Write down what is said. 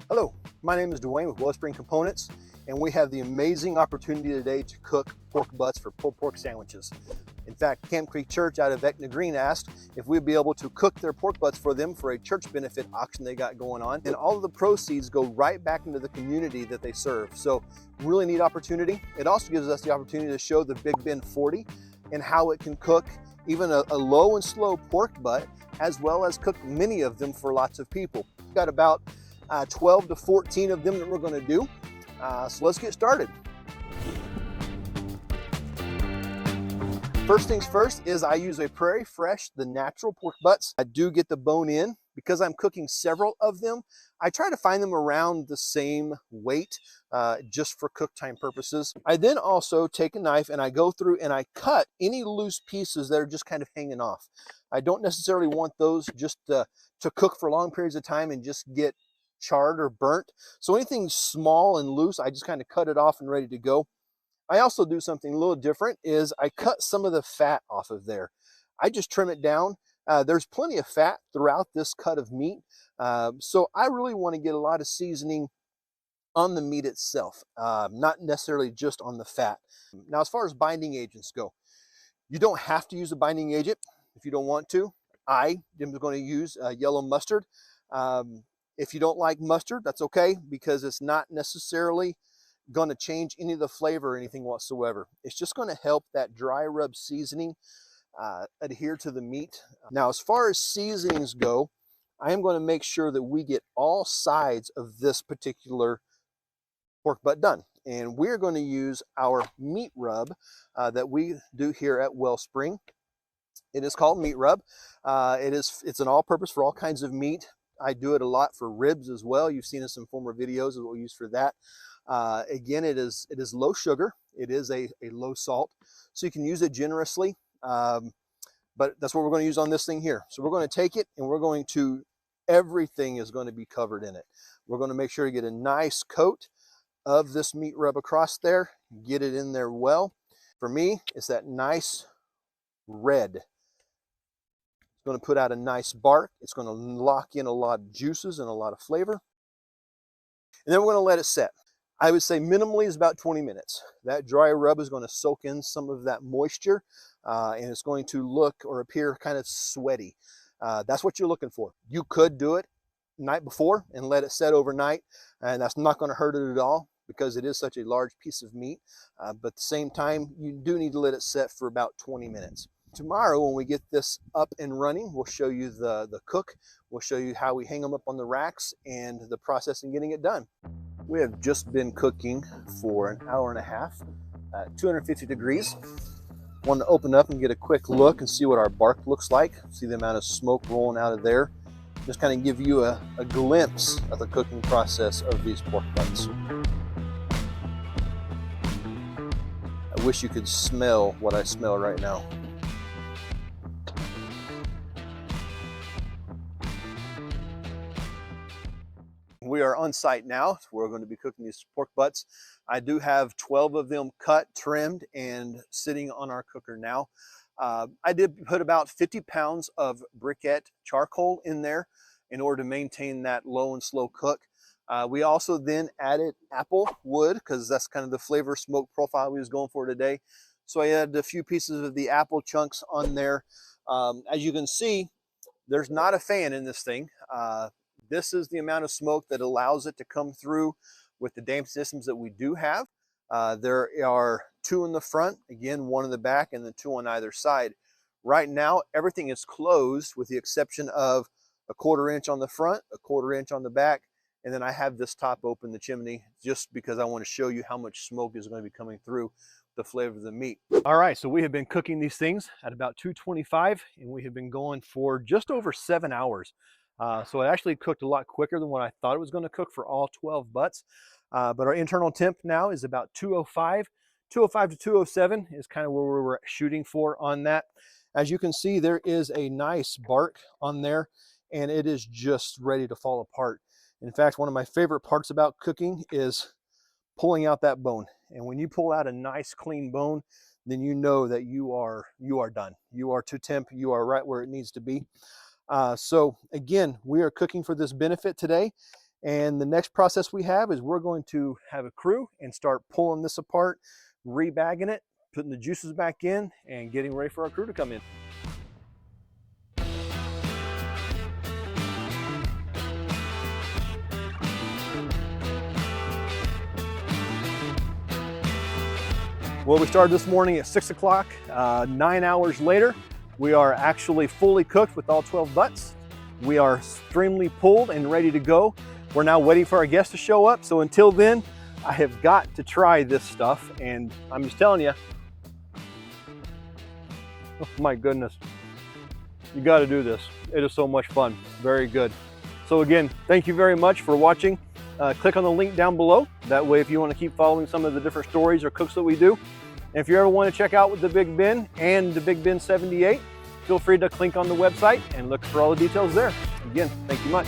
Hello, my name is Dwayne with Wellspring Components, and we have the amazing opportunity today to cook pork butts for pulled pork sandwiches. In fact, Camp Creek Church out of Etna Green asked if we'd be able to cook their pork butts for them for a church benefit auction they got going on, and all of the proceeds go right back into the community that they serve. So really neat opportunity. It also gives us the opportunity to show the Big Ben 40 and how it can cook even a low and slow pork butt, as well as cook many of them for lots of people. We've got about 12 to 14 of them that we're going to do. So let's get started. First things first is I use a Prairie Fresh, the natural pork butts. I do get the bone in. Because I'm cooking several of them, I try to find them around the same weight just for cook time purposes. I then also take a knife and I go through and I cut any loose pieces that are just kind of hanging off. I don't necessarily want those just to cook for long periods of time and just get charred or burnt. So anything small and loose, I just kind of cut it off and ready to go. I also do something a little different is I cut some of the fat off of there. I just trim it down. There's plenty of fat throughout this cut of meat. So I really want to get a lot of seasoning on the meat itself, not necessarily just on the fat. Now, as far as binding agents go, you don't have to use a binding agent if you don't want to. I am going to use yellow mustard. If you don't like mustard, that's okay, because it's not necessarily going to change any of the flavor or anything whatsoever. It's just going to help that dry rub seasoning adhere to the meat. Now, as far as seasonings go, I am going to make sure that we get all sides of this particular pork butt done. And we're going to use our meat rub that we do here at Wellspring. It is called meat rub. It's an all-purpose for all kinds of meat. I do it a lot for ribs as well. You've seen in some former videos of what we use for that. Again, it is low sugar. It is a low salt, so you can use it generously. But that's what we're going to use on this thing here. So we're going to take it and we're going to, everything is going to be covered in it. We're going to make sure to get a nice coat of this meat rub across there, get it in there well. For me, it's that nice red. It's going to put out a nice bark. It's going to lock in a lot of juices and a lot of flavor. And then we're going to let it set. I would say minimally is about 20 minutes. That dry rub is going to soak in some of that moisture and it's going to look or appear kind of sweaty. That's what you're looking for. You could do it night before and let it set overnight, and that's not going to hurt it at all because it is such a large piece of meat. But at the same time, you do need to let it set for about 20 minutes. Tomorrow, when we get this up and running, we'll show you the cook. We'll show you how we hang them up on the racks and the process in getting it done. We have just been cooking for an hour and a half at 250 degrees. Want to open up and get a quick look and see what our bark looks like. See the amount of smoke rolling out of there. Just kind of give you a glimpse of the cooking process of these pork butts. I wish you could smell what I smell right now. We are on site now. We're going to be cooking these pork butts. I do have 12 of them cut, trimmed, and sitting on our cooker now. I did put about 50 pounds of briquette charcoal in there in order to maintain that low and slow cook. We also then added apple wood because that's kind of the flavor smoke profile we was going for today. So I added a few pieces of the apple chunks on there. As you can see, there's not a fan in this thing. This is the amount of smoke that allows it to come through with the damp systems that we do have. There are 2 in the front, again, 1 in the back, and then 2 on either side. Right now, everything is closed with the exception of a 1/4 inch on the front, a 1/4 inch on the back, and then I have this top open, the chimney, just because I want to show you how much smoke is going to be coming through the flavor of the meat. All right, so we have been cooking these things at about 225, and we have been going for just over 7 hours. So it actually cooked a lot quicker than what I thought it was going to cook for all 12 butts. But our internal temp now is about 205. 205 to 207 is kind of where we were shooting for on that. As you can see, there is a nice bark on there, and it is just ready to fall apart. In fact, one of my favorite parts about cooking is pulling out that bone. And when you pull out a nice clean bone, then you know that you are done. You are to temp. You are right where it needs to be. So again, we are cooking for this benefit today, And the next process we have is we're going to have a crew and start pulling this apart, rebagging it, putting the juices back in, and getting ready for our crew to come in. Well, we started this morning at 6 o'clock. 9 hours later, we are actually fully cooked with all 12 butts. We are extremely pulled and ready to go. We're now waiting for our guests to show up. So until then, I have got to try this stuff. And I'm just telling you, oh my goodness, you got to do this. It is so much fun. Very good. So again, thank you very much for watching. Click on the link down below. That way, if you want to keep following some of the different stories or cooks that we do. And if you ever want to check out the Big Ben and the Big Ben 78, feel free to click on the website and look for all the details there. Again, thank you much.